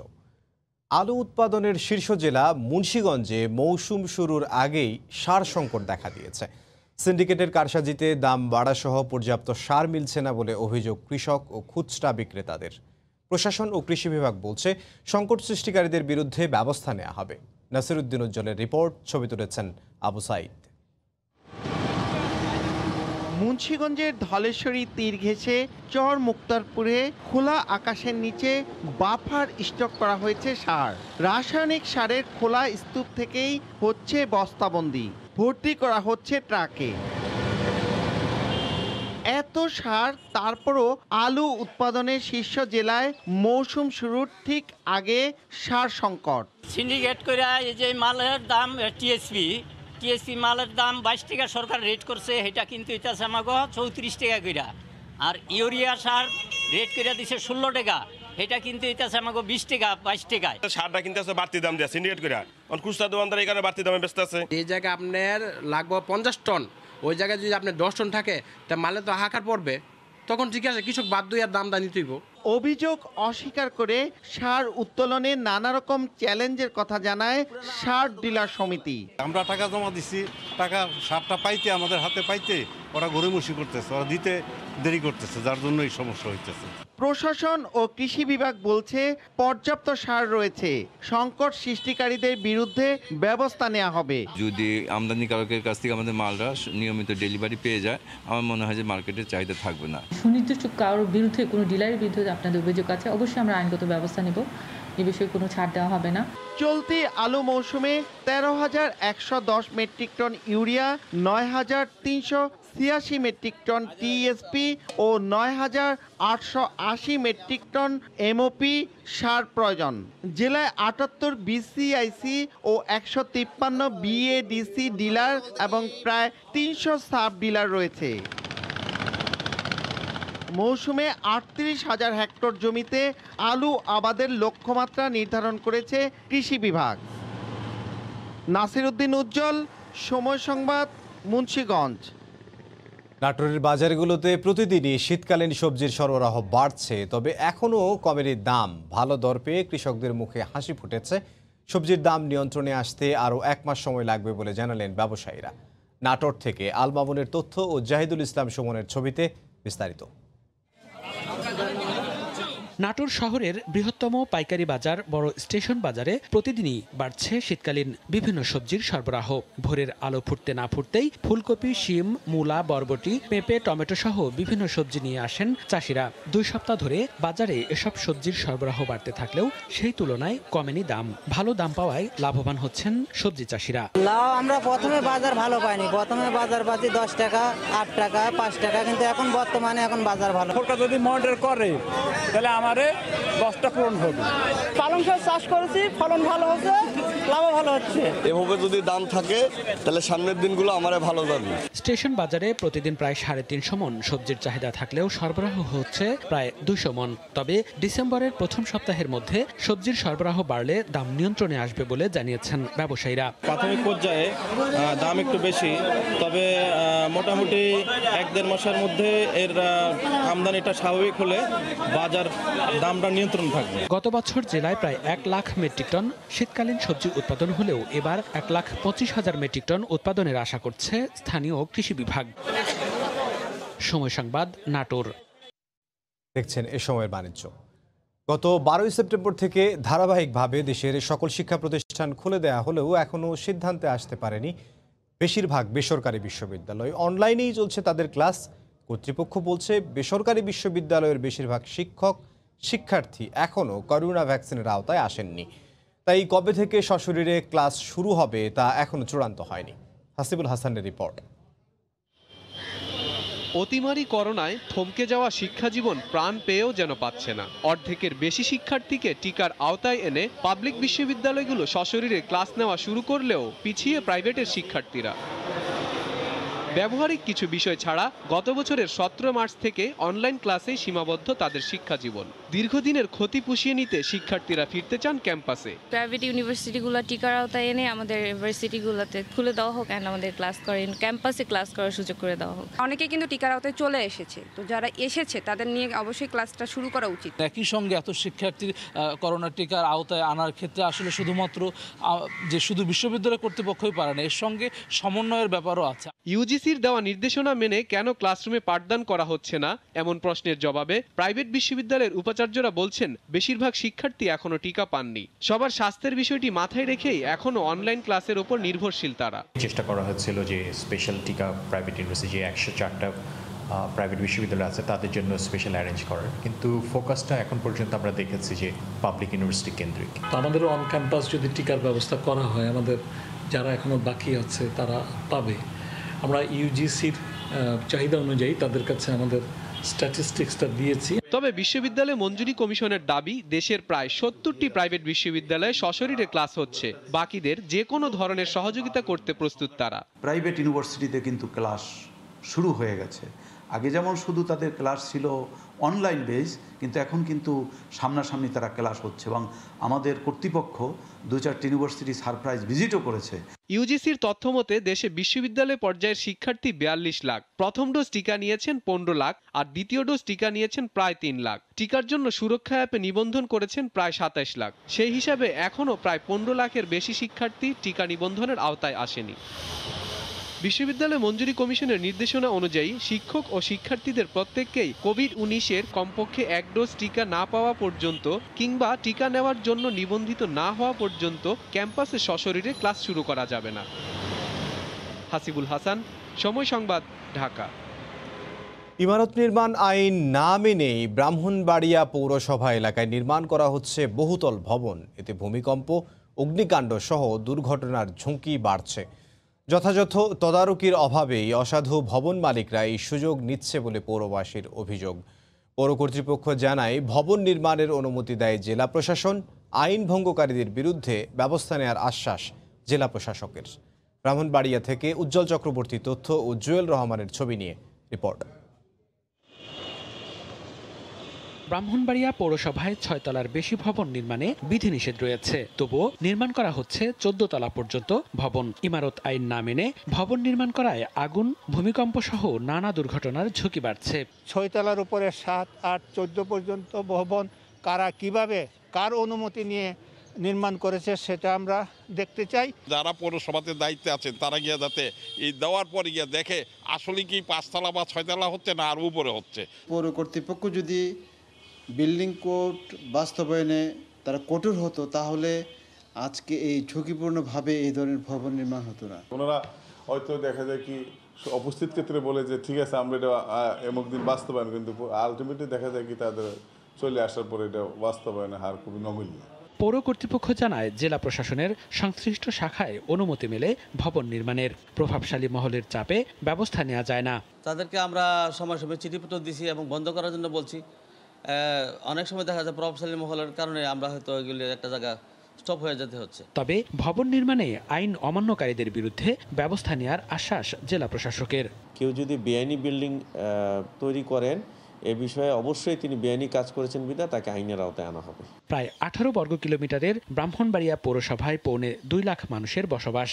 আলু উৎপাদনের শীর্ষ জেলা মুন্সিগঞ্জে মৌসুম শুরুর আগেই সার সংকট দেখা দিয়েছে। সিন্ডিকেটের কারসাজিতে দাম বাড়াসহ পর্যাপ্ত সার মিলছে না বলে অভিযোগ কৃষক ও খুচরা বিক্রেতাদের। প্রশাসন ও কৃষি বিভাগ বলছে সংকট সৃষ্টিকারীদের বিরুদ্ধে ব্যবস্থা নেওয়া হবে। নাসিরউদ্দিন উজ্জ্বলের রিপোর্ট, ছবি তুলেছেন আবু সাইদ। মুন্সিগঞ্জের ধলেশ্বরী তীর ঘেঁষে চর মুক্তারপুরে খোলা আকাশের নিচে বাফার স্টক করা হয়েছে সার। রাসায়নিক সারের খোলা স্তূপ থেকেই হচ্ছে বস্তাবন্দি, ভর্তি করা হচ্ছে ট্রাকে। এত সার তারপরও আলু উৎপাদনের শীর্ষ জেলায় মৌসুম শুরুর ঠিক আগে সার সংকট। সিন্ডিকেট করে এই যে মালের দাম টিএসপি মালের দাম 22 টাকা সরকার রেট করছে, এটা কিন্তু এটা আমাকে 34 টাকা কইরা। আর ইউরিয়া সার রেট করে দিছে 16 টাকা, এটা কিন্তু এটা আমাকে 20 টাকা 22 টাকায়। সারটা কিন্তু আছে বাড়তি দাম দিয়ে সিন্ডিকেট করে, কারণ খুচরা দোকানদার এই কারণে বাড়তি দামে বেচতে আছে। এই জায়গায় আপনার লাগবে 50 টন, ওই জায়গায় যদি আপনার 10 টন থাকে তা মালে তো হাহাকার পড়বে, তখন ঠিক আছে কৃষক বাধ্য আর দামটা নিতেইব। অভিযোগ অস্বীকার করে সার উত্তোলনে নানা রকম চ্যালেঞ্জের কথা জানায় সার ডিলার সমিতি। আমরা টাকা জমা দিচ্ছি, টাকা সারটা পাইতে আমাদের হাতে পাইতে ওরা গড়িমসি করতেছে, ওরা দিতে দেরি করতেছে, যার জন্য এই সমস্যা হইতেছে। প্রশাসন ও কৃষি বিভাগ বলছে পর্যাপ্ত সার রয়েছে, সংকট সৃষ্টিকারীদের বিরুদ্ধে ব্যবস্থা নেওয়া হবে। যদি আমদানিকারকের কাছ থেকে আমাদের মালটা নিয়মিত ডেলিভারি পেয়ে যায়, আমার মনে হয় যে মার্কেটের চাহিদা থাকবে না। সুনির্দিষ্ট কারোর বিরুদ্ধে, কোনো ডিলারের বিরুদ্ধে আপনাদের অভিযোগ আছে, অবশ্যই আমরা আইনগত ব্যবস্থা নেব, এ বিষয়ে কোনো ছাড় দেওয়া হবে না। চলতি আলু মৌসুমে 13,110 metric ton urea, 9,386 metric ton TSP ও 9,880 মেট্রিক টন এমওপি সার প্রয়োজন। জেলায় 78 বিসিআইসি ও 153 বিএডিসি ডিলার এবং প্রায় 300 সাব ডিলার রয়েছে। মৌসুমে 38,000 হেক্টর জমিতে আলু আবাদের লক্ষ্যমাত্রা নির্ধারণ করেছে কৃষি বিভাগ। নাসিরউদ্দিন উজ্জ্বল, সময় সংবাদ, মুন্সিগঞ্জ। নাটোরের বাজারগুলোতে প্রতিদিনই শীতকালীন সবজির সরবরাহ বাড়ছে, তবে এখনও কমেনি দাম। ভালো দর পেয়ে কৃষকদের মুখে হাসি ফুটেছে। সবজির দাম নিয়ন্ত্রণে আসতে আরও 1 মাস সময় লাগবে বলে জানালেন ব্যবসায়ীরা। নাটোর থেকে আল মামুনের তথ্য ও জাহিদুল ইসলাম সুমনের ছবিতে বিস্তারিত। নাটোর শহরের বৃহত্তম পাইকারি বাজার বড় স্টেশন বাজারে প্রতিদিনই বাড়ছে শীতকালীন বিভিন্ন সবজির সরবরাহ। ভোরের আলো ফুটতে না ফুটতেই ফুলকপি, শিম, মূলা, বরবটি, পেঁপে, টমেটো সহ বিভিন্ন সবজি নিয়ে আসেন চাষিরা। 2 সপ্তাহ ধরে বাজারে এসব সবজির সরবরাহ বাড়তে থাকলেও সেই তুলনায় কমেনি দাম। ভালো দাম পাওয়ায় লাভবান হচ্ছেন সবজি চাষিরা। লাউ আমরা প্রথমে বাজার ভালো পাইনি, প্রথমে বাজার পাচ্ছি 10 টাকা, 8 টাকা, 5 টাকা, কিন্তু এখন বর্তমানে বাজার ভালো। সরকার যদি মনিটর করে তাহলে আমারে 10টা পূরণ হবে। পালং শাক চাষ করেছি, ফলন ভালো হচ্ছে, লাভও ভালো হচ্ছে। এভাবে যদি দাম থাকে তাহলে সামনের দিনগুলো আমারে ভালো যাবে। স্টেশন বাজারে প্রতিদিন প্রায় 350 মণ সবজির চাহিদা থাকলেও সরবরাহ হচ্ছে প্রায় 200 মণ। তবে ডিসেম্বরের প্রথম সপ্তাহের মধ্যে সবজির সরবরাহ বাড়লে দাম নিয়ন্ত্রণে আসবে বলে জানিয়েছেন ব্যবসায়ীরা। প্রাথমিক পর্যায়ে দাম একটু বেশি, তবে মোটামুটি 1-1.5 মাসের মধ্যে এর আমদানিটা স্বাভাবিক হলে বাজার দামটা নিয়ন্ত্রণ থাকবে। গত বছর জেলায় প্রায় 1 লাখ মেট্রিক টন শীতকালীন সবজি উৎপাদন হলেও এবার 1,25,000 মেট্রিক টন উৎপাদনের আশা করছে স্থানীয় কৃষি বিভাগ। সময় সংবাদ, নাটোর। দেখছেন এ সময়ের বাণিজ্য। গত 12 সেপ্টেম্বর থেকে ধারাবাহিকভাবে দেশের সকল শিক্ষা প্রতিষ্ঠান খুলে দেওয়া হলেও এখনও সিদ্ধান্তে আসতে পারেনি বেশিরভাগ বেসরকারি বিশ্ববিদ্যালয়। অনলাইনেই চলছে তাদের ক্লাস। কর্তৃপক্ষ বলছে বেসরকারি বিশ্ববিদ্যালয়ের বেশিরভাগ শিক্ষক শিক্ষার্থী এখনও করোনা ভ্যাকসিনের আওতায় আসেননি। তাই কবে থেকে সশরীরে ক্লাস শুরু হবে তা এখনও চূড়ান্ত হয়নি। হাসিবুল হাসানের রিপোর্ট। অতিমারি করোনায় থমকে যাওয়া শিক্ষাজীবন প্রাণ পেয়েও যেন পাচ্ছে না। অর্ধেকের বেশি শিক্ষার্থীকে টিকার আওতায় এনে পাবলিক বিশ্ববিদ্যালয়গুলো সশরীরে ক্লাস নেওয়া শুরু করলেও পিছিয়ে প্রাইভেটের শিক্ষার্থীরা। ব্যবহারিক কিছু বিষয় ছাড়া গত বছরের 17 মার্চ থেকে অনলাইন ক্লাসেই সীমাবদ্ধ তাদের শিক্ষা জীবন। দীর্ঘদিনের ক্ষতি পুষিয়ে নিতে শিক্ষার্থীরা ফিরতে চান ক্যাম্পাসে। প্রাইভেট ইউনিভার্সিটিগুলো টিকার আওতায় এনে আমাদের ইউনিভার্সিটিগুলোতে খুলে দেওয়া হোক, অ্যান্ড আমাদের ক্লাস করেন ক্যাম্পাসে ক্লাস করার সুযোগ করে দেওয়া হোক। অনেকে কিন্তু টিকার আওতায় চলে এসেছে, তো যারা এসেছে তাদের নিয়ে অবশ্যই ক্লাসটা শুরু করা উচিত। একই সঙ্গে এত শিক্ষার্থীর করোনা টিকার আওতায় আনার ক্ষেত্রে আসলে শুধুমাত্র যে শুধু বিশ্ববিদ্যালয় কর্তৃপক্ষই পারে না, এর সঙ্গে সমন্বয়ের ব্যাপারও আছে। ইউজিসির দেওয়া নির্দেশনা মেনে কেন ক্লাসরুমে পাঠদান করা হচ্ছে না এমন প্রশ্নের জবাবে প্রাইভেট বিশ্ববিদ্যালয়ের উপাচার্যরা বলছেন বেশিরভাগ শিক্ষার্থী এখনো টিকা পাননি। সবার স্বাস্থ্যের বিষয়টি মাথায় রেখেই এখনো অনলাইন ক্লাসের উপর নির্ভরশীল তারা। চেষ্টা করা হচ্ছিল যে স্পেশাল টিকা প্রাইভেট ইউনিভার্সিটি 104টা প্রাইভেট বিশ্ববিদ্যালয় আছে তাদের জন্য স্পেশাল অ্যারেঞ্জ করার, কিন্তু ফোকাসটা এখন পর্যন্ত আমরা দেখেছি যে পাবলিক ইউনিভার্সিটি কেন্দ্রিক। তো আমাদেরও অন ক্যাম্পাস যদি টিকার ব্যবস্থা করা হয়, আমাদের যারা এখনো বাকি আছে তারা পাবে। আমরা ইউজিসির চাহিদা অনুযায়ী তাদের কাছে আমাদের স্ট্যাটিস্টিক্সটা দিয়েছি। তবে বিশ্ববিদ্যালয় মঞ্জুরি কমিশনের দাবি দেশের প্রায় 70টি প্রাইভেট বিশ্ববিদ্যালয়ে সশরীরে ক্লাস হচ্ছে, বাকিদের যে কোনো ধরনের সহযোগিতা করতে প্রস্তুত তারা। প্রাইভেট ইউনিভার্সিটিতে কিন্তু ক্লাস শুরু হয়ে গেছে। আগে যেমন শুধু তাদের ক্লাস ছিল অনলাইন বেস, কিন্তু এখন কিন্তু সামনাসামনি তারা ক্লাস হচ্ছে এবং আমাদের কর্তৃপক্ষ 2-4টি ইউনিভার্সিটি সারপ্রাইজ ভিজিটও করেছে। ইউজিসির তথ্য মতে দেশে বিশ্ববিদ্যালয় পর্যায়ের শিক্ষার্থী 42 লাখ। প্রথম ডোজ টিকা নিয়েছেন 15 লাখ আর দ্বিতীয় ডোজ টিকা নিয়েছেন প্রায় 3 লাখ। টিকার জন্য সুরক্ষা অ্যাপে নিবন্ধন করেছেন প্রায় 27 লাখ। সেই হিসাবে এখনও প্রায় 15 লাখের বেশি শিক্ষার্থী টিকা নিবন্ধনের আওতায় আসেনি। বিশ্ববিদ্যালয় মঞ্জুরি কমিশনের নির্দেশনা অনুযায়ী শিক্ষক ও শিক্ষার্থীদের প্রত্যেককেই কোভিড-19-এর কমপক্ষে 1 ডোজ টিকা না পাওয়া পর্যন্ত কিংবা টিকা নেওয়ার জন্য নিবন্ধিত না হওয়া পর্যন্ত ক্যাম্পাসে সশরীরে ক্লাস শুরু করা যাবে না। হাসিবুল হাসান, সময় সংবাদ, ঢাকা। ইমারত নির্মাণ আইন না মেনেই ব্রাহ্মণবাড়িয়া পৌরসভা এলাকায় নির্মাণ করা হচ্ছে বহুতল ভবন। এতে ভূমিকম্প, অগ্নিকাণ্ড সহ দুর্ঘটনার ঝুঁকি বাড়ছে। যথাযথ তদারকির অভাবেই অসাধু ভবন মালিকরা এই সুযোগ নিচ্ছে বলে পৌরবাসীর অভিযোগ। পৌর কর্তৃপক্ষ জানায় ভবন নির্মাণের অনুমতি দেয় জেলা প্রশাসন। আইন ভঙ্গকারীদের বিরুদ্ধে ব্যবস্থা নেওয়ার আশ্বাস জেলা প্রশাসকের। ব্রাহ্মণবাড়িয়া থেকে উজ্জ্বল চক্রবর্তী তথ্য ও জুয়েল রহমানের ছবি নিয়ে রিপোর্ট। ব্রাহ্মণবাড়িয়া পৌরসভায় 6 তলার বেশি ভবন নির্মাণে বিধিনিষেধ রয়েছে, তবুও নির্মাণ করা হচ্ছে 14 তলা পর্যন্ত ভবন। ইমারত আইন না মেনে ভবন নির্মাণ করায় আগুন, ভূমিকম্প সহ নানা দুর্ঘটনার ঝুঁকি বাড়ছে। 6 তলার উপরে 7, 8, 14 পর্যন্ত ভবন কারা কিভাবে কার অনুমতি নিয়ে নির্মাণ করেছে সেটা আমরা দেখতে চাই। যারা পৌরসভাতে দায়িত্বে আছেন তারা গিয়ে যাতে এই দেওয়ার পরে গিয়ে দেখে আসলে কি 5 তলা বা 6 তলা হচ্ছে না আর উপরে হচ্ছে। পৌর কর্তৃপক্ষ যদি বিল্ডিং কোড বাস্তবায়নে তারা কঠোর হতো, তাহলে আজকে এই ঝুঁকিপূর্ণভাবে এই ধরনের ভবন নির্মাণ হতো না। ওনারা হয়তো দেখা যায় কি উপস্থিত ক্ষেত্রে বলে যে ঠিক আছে আমরা এটা এমক দিন বাস্তবায়ন, কিন্তু আলটিমেটলি দেখা যায় কি তাদের চলে আসার পরে এটা বাস্তবায়নের হার খুবই নগণ্য। পৌর কর্তৃপক্ষ জানায় জেলা প্রশাসনের সংশ্লিষ্ট শাখায় অনুমতি মেলে ভবন নির্মাণের। প্রভাবশালী মহলের চাপে ব্যবস্থা নেওয়া যায় না। তাদেরকে আমরা সময় সময় চিঠিপত্র দিছি এবং বন্ধ করার জন্য বলছি। অনেক সময় দেখা যায় প্রভাবশালী মহলের কারণে আমরা হয়তো এগুলি একটা জায়গা স্টপ হয়ে যেতে হচ্ছে। তবে ভবন নির্মাণে আইন অমান্যকারীদের বিরুদ্ধে ব্যবস্থা নেওয়ার আশ্বাস জেলা প্রশাসকের। কেউ যদি বেআইনি বিল্ডিং তৈরি করেন, এ বিষয়ে অবশ্যই তিনি বেআইনি কাজ করেছেন বিধায় তাকে আইনের আওতায় আনা হবে। প্রায় 18 বর্গ কিলোমিটারের ব্রাহ্মণবাড়িয়া পৌরসভায় 2.25 লাখ মানুষের বসবাস।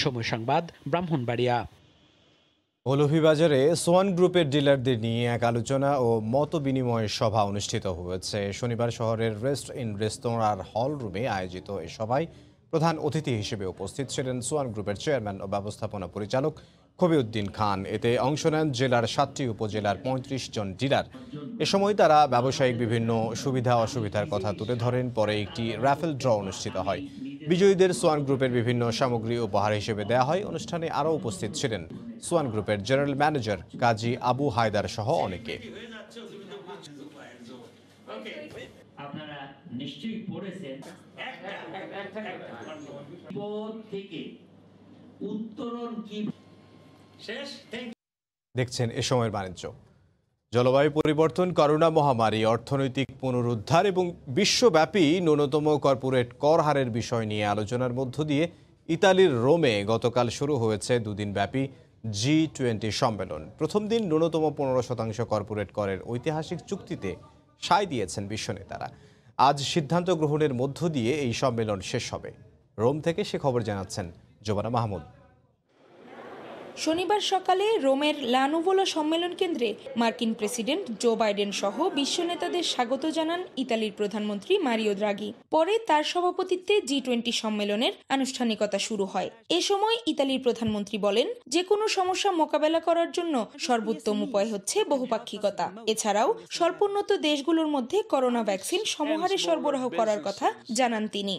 সময় সংবাদ, ব্রাহ্মণবাড়িয়া। মৌলভীবাজারে সোয়ান গ্রুপের ডিলারদের নিয়ে এক আলোচনা ও মত বিনিময় সভা অনুষ্ঠিত হয়েছে। শনিবার শহরের রেস্ট ইন রেস্তোরাঁর হল রুমে আয়োজিত এই সভায় প্রধান অতিথি হিসেবে উপস্থিত ছিলেন সোয়ান গ্রুপের চেয়ারম্যান ও ব্যবস্থাপনা পরিচালক কবিউদ্দিন খান। এতে অংশ নেন জেলার 7টি উপজেলার 35 জন ডিলার। এ সময় তারা ব্যবসায়িক বিভিন্ন সুবিধা অসুবিধার কথা তুলে ধরেন। পরে একটি র্যাফেল ড্র অনুষ্ঠিত হয়। বিজয়ীদের সোয়ান গ্রুপের বিভিন্ন সামগ্রী উপহার হিসেবে দেওয়া হয়। অনুষ্ঠানে আরও উপস্থিত ছিলেন সোয়ান গ্রুপের জেনারেল ম্যানেজার কাজী আবু হায়দার সহ অনেকে। দেখছেন এ সময়ের বাণিজ্য। জলবায়ু পরিবর্তন, করোনা মহামারী, অর্থনৈতিক পুনরুদ্ধার এবং বিশ্বব্যাপী ন্যূনতম কর্পোরেট কর হারের বিষয় নিয়ে আলোচনার মধ্য দিয়ে ইতালির রোমে গতকাল শুরু হয়েছে দুদিনব্যাপী G20 সম্মেলন। প্রথম দিন ন্যূনতম 15% কর্পোরেট করের ঐতিহাসিক চুক্তিতে সায় দিয়েছেন বিশ্ব নেতারা। আজ সিদ্ধান্ত গ্রহণের মধ্য দিয়ে এই সম্মেলন শেষ হবে। রোম থেকে সে খবর জানাচ্ছেন জোবানা মাহমুদ। শনিবার সকালে রোমের লানুভোলা সম্মেলন কেন্দ্রে মার্কিন প্রেসিডেন্ট জো বাইডেন সহ বিশ্ব নেতাদের স্বাগত জানান ইতালির প্রধানমন্ত্রী মারিও দ্রাগি। পরে তার সভাপতিত্বে G20 সম্মেলনের আনুষ্ঠানিকতা শুরু হয়। এ সময় ইতালির প্রধানমন্ত্রী বলেন, যে কোনো সমস্যা মোকাবেলা করার জন্য সর্বোত্তম উপায় হচ্ছে বহুপাক্ষিকতা। এছাড়াও স্বল্পোন্নত দেশগুলোর মধ্যে করোনা ভ্যাকসিন সমহারে সরবরাহ করার কথা জানান তিনি।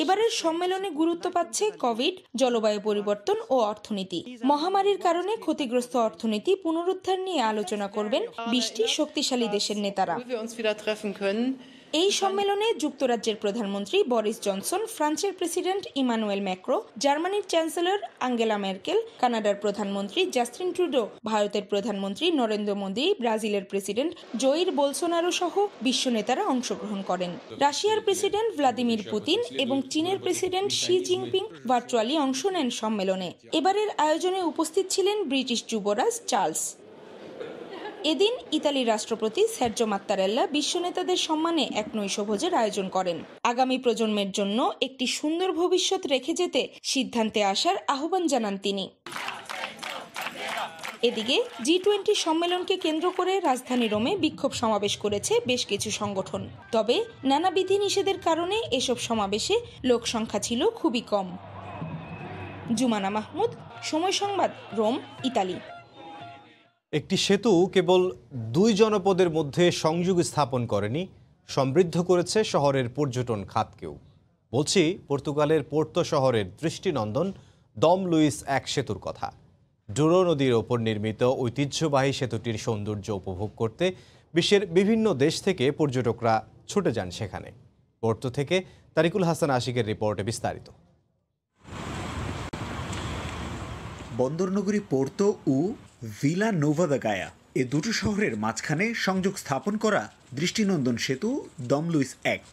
এবারের সম্মেলনে গুরুত্ব পাচ্ছে কোভিড, জলবায়ু পরিবর্তন ও অর্থনীতি। মহামারীর কারণে ক্ষতিগ্রস্ত অর্থনীতি পুনরুদ্ধার নিয়ে আলোচনা করবেন 20টি শক্তিশালী দেশের নেতারা। এই সম্মেলনে যুক্তরাজ্যের প্রধানমন্ত্রী বরিস জনসন, ফ্রান্সের প্রেসিডেন্ট ইমানুয়েল ম্যাক্রো, জার্মানির চ্যান্সেলর আঙ্গেলা মেরকেল, কানাডার প্রধানমন্ত্রী জাস্টিন ট্রুডো, ভারতের প্রধানমন্ত্রী নরেন্দ্র মোদী, ব্রাজিলের প্রেসিডেন্ট জয়ির বোলসোনারো সহ বিশ্ব নেতারা অংশগ্রহণ করেন। রাশিয়ার প্রেসিডেন্ট ভ্লাদিমির পুতিন এবং চীনের প্রেসিডেন্ট শি জিনপিং ভার্চুয়ালি অংশ নেন সম্মেলনে। এবারের আয়োজনে উপস্থিত ছিলেন ব্রিটিশ যুবরাজ চার্লস। এদিন ইতালির রাষ্ট্রপতি সের্জো মাত্তারেল্লা বিশ্ব নেতাদের সম্মানে এক নৈশভোজের আয়োজন করেন। আগামী প্রজন্মের জন্য একটি সুন্দর ভবিষ্যৎ রেখে যেতে সিদ্ধান্তে আসার আহ্বান জানান তিনি। এদিকে G20 সম্মেলনকে কেন্দ্র করে রাজধানী রোমে বিক্ষোভ সমাবেশ করেছে বেশ কিছু সংগঠন। তবে নানা বিধিনিষেধের কারণে এসব সমাবেশে লোক সংখ্যা ছিল খুবই কম। জুমানা মাহমুদ, সময় সংবাদ, রোম, ইতালি। একটি সেতু কেবল 2 জনপদের মধ্যে সংযোগ স্থাপন করেনি, সমৃদ্ধ করেছে শহরের পর্যটন খাতকেও। বলছি পর্তুগালের পোর্তো শহরের দৃষ্টিনন্দন দম লুইস এক সেতুর কথা। ডুরো নদীর ওপর নির্মিত ঐতিহ্যবাহী সেতুটির সৌন্দর্য উপভোগ করতে বিশ্বের বিভিন্ন দেশ থেকে পর্যটকরা ছুটে যান সেখানে। পোর্তো থেকে তারিকুল হাসান আশিকের রিপোর্টে বিস্তারিত। বন্দরনগরী পোর্তো ও ভিলা নোভা দা গায়া, এ দুটো শহরের মাঝখানে সংযোগ স্থাপন করা দৃষ্টিনন্দন সেতু দম লুইস এক।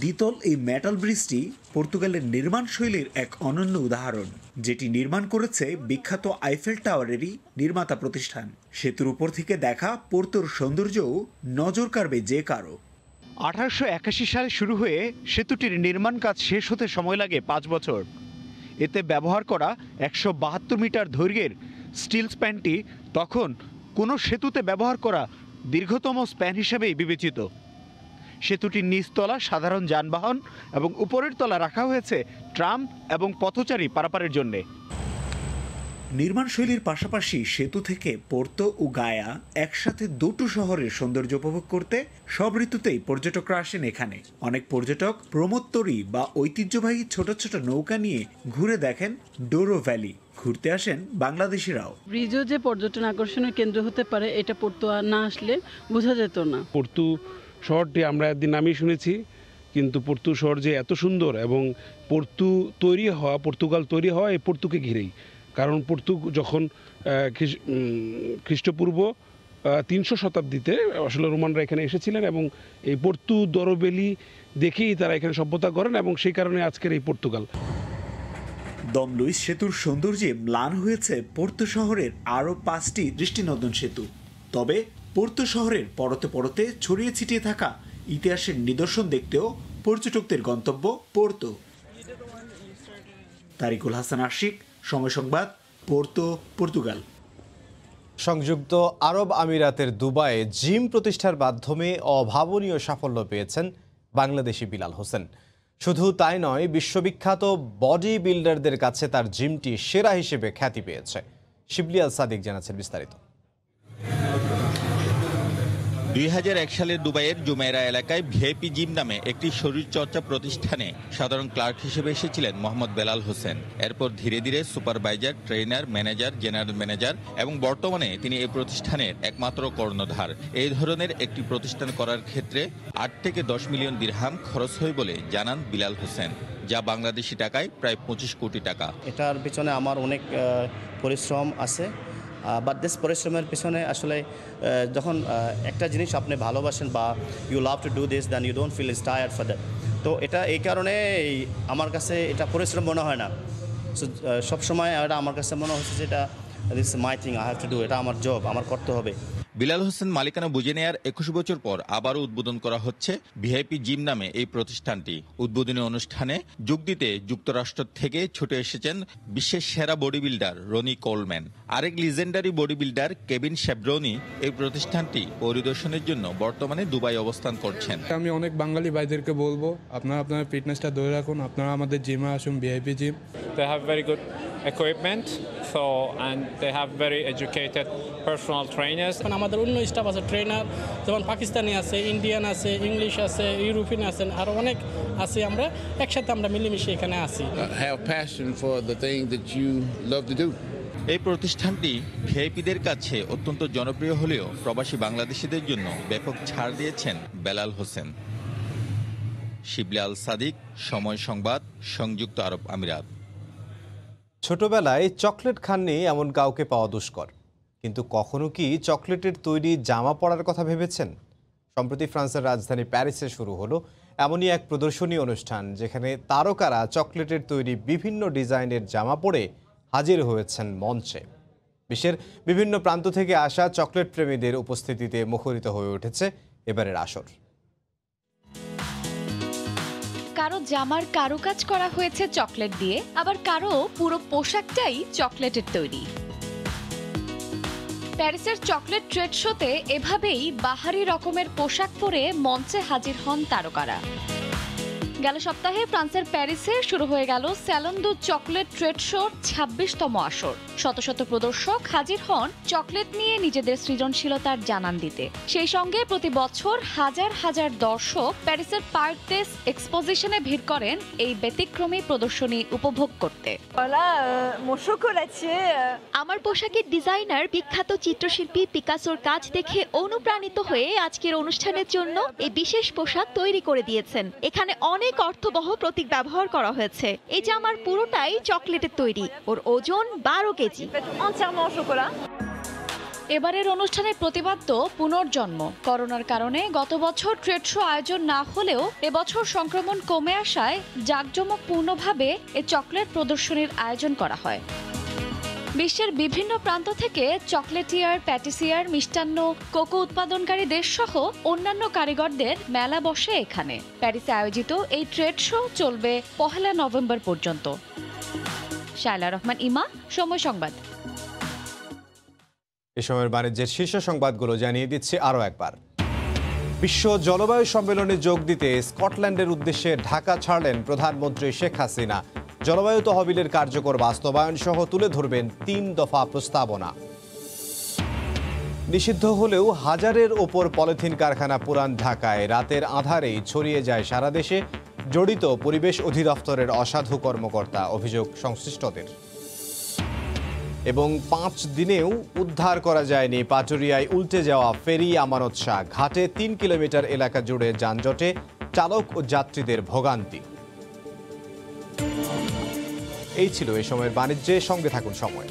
দ্বিতল এই মেটাল ব্রিজটি পর্তুগালের নির্মাণ শৈলীর এক অনন্য উদাহরণ, যেটি নির্মাণ করেছে বিখ্যাত আইফেল টাওয়ারেরই নির্মাতা প্রতিষ্ঠান। সেতুর উপর থেকে দেখা পোর্তোর সৌন্দর্যও নজর কাড়বে যে কারো। 1881 সালে শুরু হয়ে সেতুটির নির্মাণ কাজ শেষ হতে সময় লাগে 5 বছর। এতে ব্যবহার করা 172 মিটার দৈর্ঘ্যের স্টিল স্প্যানটি তখন কোনো সেতুতে ব্যবহার করা দীর্ঘতম স্প্যান হিসেবেই বিবেচিত। সেতুটির নিচতলা সাধারণ যানবাহন এবং উপরের তলা রাখা হয়েছে ট্রাম এবং পথচারী পারাপারের জন্যে। নির্মাণশৈলীর পাশাপাশি সেতু থেকে পোর্তো ও গায়া একসাথে দুটো শহরের সৌন্দর্য উপভোগ করতে সব ঋতুতেই পর্যটকরা আসেন এখানে। অনেক পর্যটক প্রমোত্তরী বা ঐতিহ্যবাহী ছোট ছোট নৌকা নিয়ে ঘুরে দেখেন ডোরো ভ্যালি। ঘুরতে আসেন বাংলাদেশিরাও। ব্রিজও যে পর্যটন আকর্ষণের কেন্দ্র হতে পারে এটা পোর্তো না আসলে বোঝা যেত না। পোর্তো শহরটি আমরা একদিন নামই শুনেছি, কিন্তু পোর্তো শহর যে এত সুন্দর এবং পর্তুগাল তৈরি হওয়া এই পোর্তোকে ঘিরেই। কারণ পোর্তো যখন খ্রিস্টপূর্ব 300 শতাব্দীতে আসলে রোমানরা এখানে এসেছিলেন এবং এই পোর্তো ডোরো ভ্যালি দেখেই তারা এখানে সভ্যতা করেন এবং সেই কারণে আজকের এই পর্তুগাল। দম লুইস সেতুর সৌন্দর্যে ম্লান হয়েছে পোর্তো শহরের আরও 5টি দৃষ্টিনন্দন সেতু। তবে পোর্তো শহরের পরতে পরতে ছড়িয়ে ছিটিয়ে থাকা ইতিহাসের নিদর্শন দেখতেও পর্যটকদের গন্তব্য পোর্তো। তারিকুল হাসান আশিক, সময় সংবাদ, পোর্তো, পর্তুগাল। সংযুক্ত আরব আমিরাতের দুবাইয়ে জিম প্রতিষ্ঠার মাধ্যমে অভাবনীয় সাফল্য পেয়েছেন বাংলাদেশি বিলাল হোসেন। শুধু তাই নয়, বিশ্ববিখ্যাত বডি বিল্ডারদের কাছে তার জিমটি সেরা হিসেবে খ্যাতি পেয়েছে। শিবলি আল সাদিক জানাচ্ছেন বিস্তারিত। 2001 সালের দুবাইয়ের জুমেইরা এলাকায় ভিআইপি জিম নামে একটি শরীরচর্চা প্রতিষ্ঠানে সাধারণ ক্লার্ক হিসেবে এসেছিলেন মোহাম্মদ বেলাল হোসেন। এরপর ধীরে ধীরে supervisor, trainer, manager, general manager এবং বর্তমানে তিনি এই প্রতিষ্ঠানের একমাত্র কর্ণধার। এই ধরনের একটি প্রতিষ্ঠান করার ক্ষেত্রে 8 থেকে 10 মিলিয়ন দিরহাম খরচ হয় বলে জানান বিলাল হোসেন, যা বাংলাদেশি টাকায় প্রায় 25 কোটি টাকা। এটার পিছনে আমার অনেক পরিশ্রম আছে। বাট দিস পরিশ্রমের পিছনে আসলে যখন একটা জিনিস আপনি ভালোবাসেন বা you love to do this, then you don't feel tired for that. তো এটা এই কারণে আমার কাছে এটা পরিশ্রম মনে হয় না। সো সবসময় এটা আমার কাছে মনে হচ্ছে যে এটা this my thing, I have to do, এটা আমার জব, আমার করতে হবে। বিলাল হোসেন মালিকানা বুঝে নেয়ার 21 বছর পর আবারও উদ্বোধন করা হচ্ছে ভিআইপি জিম নামে এই প্রতিষ্ঠানটি। উদ্বোধনী অনুষ্ঠানে যোগ দিতে যুক্তরাষ্ট্র থেকে ছুটে এসেছেন বিশ্বের সেরা বডি বিল্ডার রনি কোলম্যান। আরেক লিজেন্ডারি বডি বিল্ডার কেভিন শেভরনি এই প্রতিষ্ঠানটি পরিদর্শনের জন্য বর্তমানে দুবাই অবস্থান করছেন। আমি অনেক বাঙালি ভাইদেরকে বলবো, আপনারা আপনার ফিটনেসটা ধরে রাখুন, আপনারা আমাদের জিমে আসুন, VIP gym. They have very good equipment, and they have very educated personal trainers. আমাদের অন্য স্টাফ আছে, ট্রেনার, যেমন পাকিস্তানি আছে, ইন্ডিয়ান আছে, ইংলিশ আছে, ইউরোপিয়ান আছেন, আরও অনেক আছে। আমরা একসাথে আমরা মিলেমিশে এখানে আছি। Have passion for the thing that you love to do. এই প্রতিষ্ঠানটি ভিআইপিদের কাছে অত্যন্ত জনপ্রিয় হলেও প্রবাসী বাংলাদেশিদের জন্য ব্যাপক ছাড় দিয়েছেন বেলাল হোসেন। শিবলি আল সাদিক, সময় সংবাদ, সংযুক্ত আরব আমিরাত। ছোটবেলায় চকলেট খাননি এমন কাউকে পাওয়া দুষ্কর, কিন্তু কখনো কি চকলেটের তৈরি জামা পরার কথা ভেবেছেন? সম্প্রতি ফ্রান্সের রাজধানী প্যারিসে শুরু হলো এমনই এক প্রদর্শনী অনুষ্ঠান, যেখানে তারকারা চকলেটের তৈরি বিভিন্ন ডিজাইনের জামা পরে হাজির হয়েছেন মঞ্চে। বিশ্বের বিভিন্ন প্রান্ত থেকে আসা চকলেট প্রেমীদের উপস্থিতিতে মুখরিত হয়ে উঠেছে এবারের আসর। কারো জামার কারুকাজ করা হয়েছে চকলেট দিয়ে, আবার কারো পুরো পোশাকটাই চকলেটের তৈরি। প্যারিসের চকলেট ট্রেড শোতে এভাবেই বাহারি রকমের পোশাক পরে মঞ্চে হাজির হন তারকারা। গেল সপ্তাহে ফ্রান্সের প্যারিসে শুরু হয়ে গেল স্যালন দু চকলেট ট্রেড শোর 26তম আসর। শত শত প্রদর্শক হাজির হন চকলেট নিয়ে নিজেদের সৃজনশীলতার জানান দিতে। সেই সঙ্গে প্রতি বছর হাজার হাজার দর্শক প্যারিসের পার্ক দেস এক্সপোজিশনে ভিড় করেন এই ব্যতিক্রমী প্রদর্শনী উপভোগ করতে। আমার পোশাকের ডিজাইনার বিখ্যাত চিত্রশিল্পী পিকাসোর কাজ দেখে অনুপ্রাণিত হয়ে আজকের অনুষ্ঠানের জন্য এই বিশেষ পোশাক তৈরি করে দিয়েছেন। এখানে অনেক অর্থবহ প্রতীক ব্যবহার করা হয়েছে। এই জামার পুরোটাই চকলেটের তৈরি, ওর ওজন 12 কেজি। এবারের অনুষ্ঠানের প্রতিপাদ্য পুনর্জন্ম। করোনার কারণে গত বছর ট্রেড শো আয়োজন না হলেও এবছর সংক্রমণ কমে আসায় জাঁকজমকপূর্ণভাবে এ চকলেট প্রদর্শনীর আয়োজন করা হয়। বিশ্বের বিভিন্ন প্রান্ত থেকে চকলেটিয়ার, প্যাটিসিয়ার, মিষ্টান্ন, কোকো উৎপাদনকারী দেশ সহ অন্যান্য কারিগরদের মেলা বসে এখানে। প্যারিসে আয়োজিত এই ট্রেড শো চলবে 1 নভেম্বর পর্যন্ত। শায়লা রহমান, ইমা, সময় সংবাদ। এ সময়ের বাণিজ্যের শীর্ষ সংবাদগুলো জানিয়ে দিচ্ছি আরও একবার। বিশ্ব জলবায়ু সম্মেলনে যোগ দিতে স্কটল্যান্ডের উদ্দেশ্যে ঢাকা ছাড়লেন প্রধানমন্ত্রী শেখ হাসিনা। জলবায়ু তহবিলের কার্যকর বাস্তবায়ন সহ তুলে ধরবেন 3 দফা প্রস্তাবনা। নিষিদ্ধ হলেও হাজারের ওপর পলিথিন কারখানা পুরান ঢাকায় রাতের আঁধারেই ছড়িয়ে যায় সারা দেশে। জড়িত পরিবেশ অধিদপ্তরের অসাধু কর্মকর্তা, অভিযোগ সংশ্লিষ্টদের। এবং 5 দিনেও উদ্ধার করা যায়নি পাটুরিয়ায় উল্টে যাওয়া ফেরি আমানত শাহ। ঘাটে 3 কিলোমিটার এলাকা জুড়ে যানজটে চালক ও যাত্রীদের ভোগান্তি। এই ছিল এই সময়ের বাণিজ্যে। সঙ্গে থাকুন সময়।